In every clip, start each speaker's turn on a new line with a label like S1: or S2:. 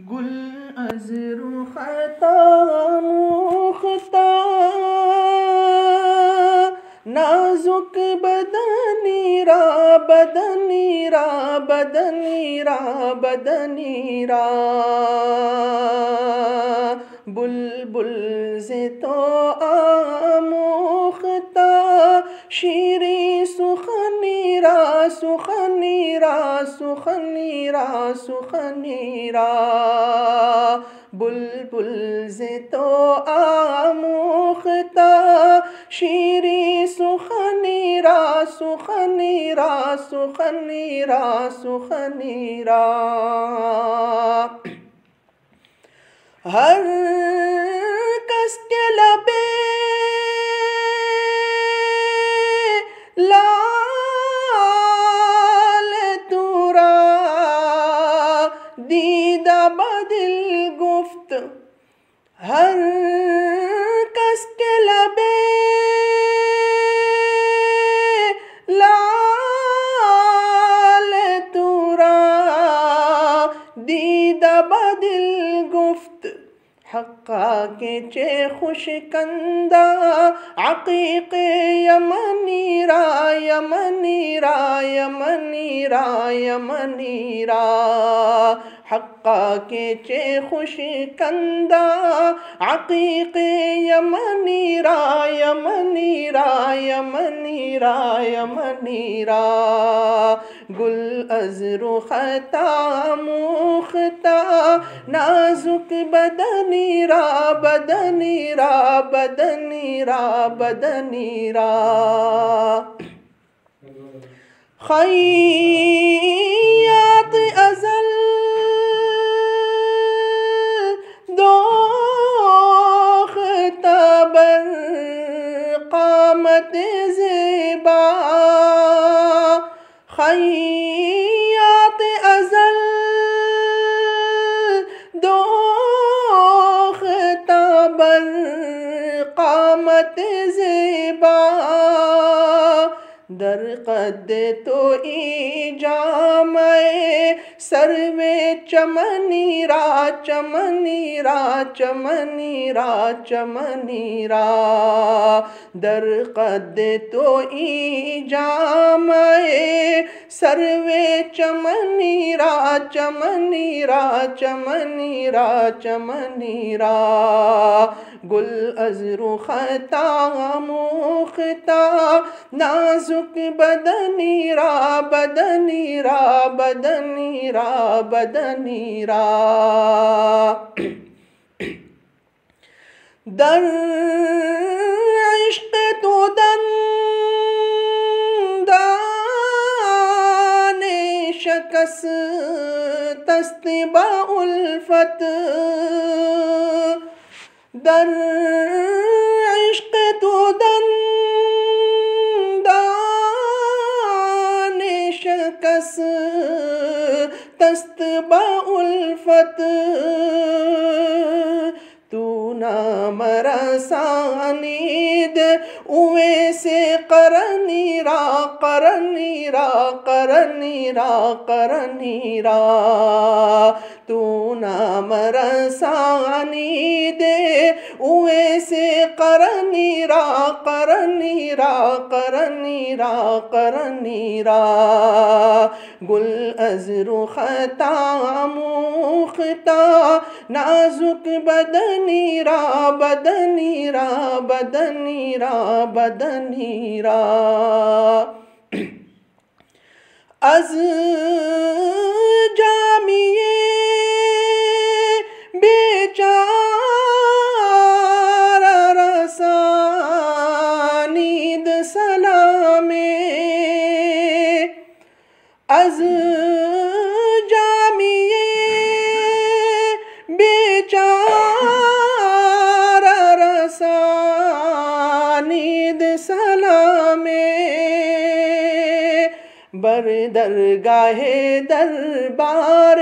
S1: گل از رختا موختا نازک بدنی را بدنی را بدنی را بدنی را بلبل ز تو آموختا شیریں سخنی را سخنی را سخنی را سخنی را بلبل ز تو آموختا شیریں سخنی را سخنی را سخنی را سخنی را ہر کس کے لبے لال تورا دیدہ بدل گفت ہر کس کے لبے لال تورا دیدہ بدل گفت حقا کے چے خوش کندہ عقیق یمنی را یمنی را یمنی را یمنی را حقا کے چے خوش کندہ عقیق یمنی را یمنی را یمنی را یمنی را گل از رختا موختا نازک بدنی را بدنی را بدنی را بدنی را خیاط ازل دوختا بر قامت زیبا خیاط ازل دوختا بر قامت زیبا در قد تو ای جامع سرو چمنی را چمنی را چمنی را چمنی را در قد تو ای جامع سرو چمنی را چمنی را چمنی را چمنی را گل از رختا موختا نازک بدنی را بدنی را بدنی را بدنی را در عشق تو دندان شکست است با الفت در عشق تو دندان شکست است با الفت تو نام رسانید اویس قرنی را قرنی را قرنی را قرنی را تو نام رسانید اویس قرنی را قرنی را قرنی را قرنی را گل از رختا موختا نازک بدنی را بدنی را بدنی را بدنی را از جامیے بیچارہ رسانید سلام از جامیے بیچارہ رسانید سلام بر درگاہ دربار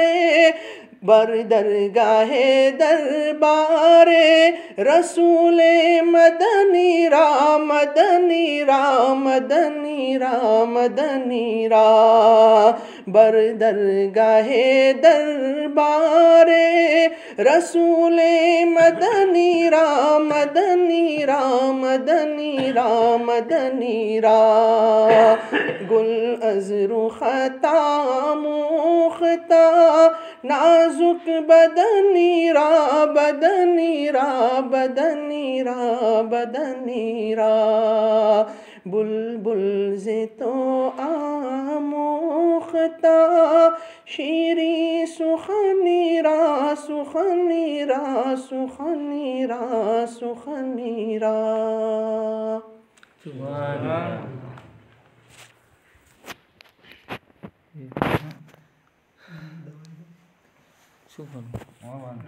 S1: بر درگاہ دربار رسول مدنی را مدنی را مدنی را مدنی را بر درگاہ دربار رسول مدنی را مدنی را مدنی را مدنی را گل از رختا موختا نازک بدنی را بدنی را بدنی را بدنی را بلبل ز تو آموختا شیری سخنی را سخنی را سخنی را سخنی را
S2: سبحان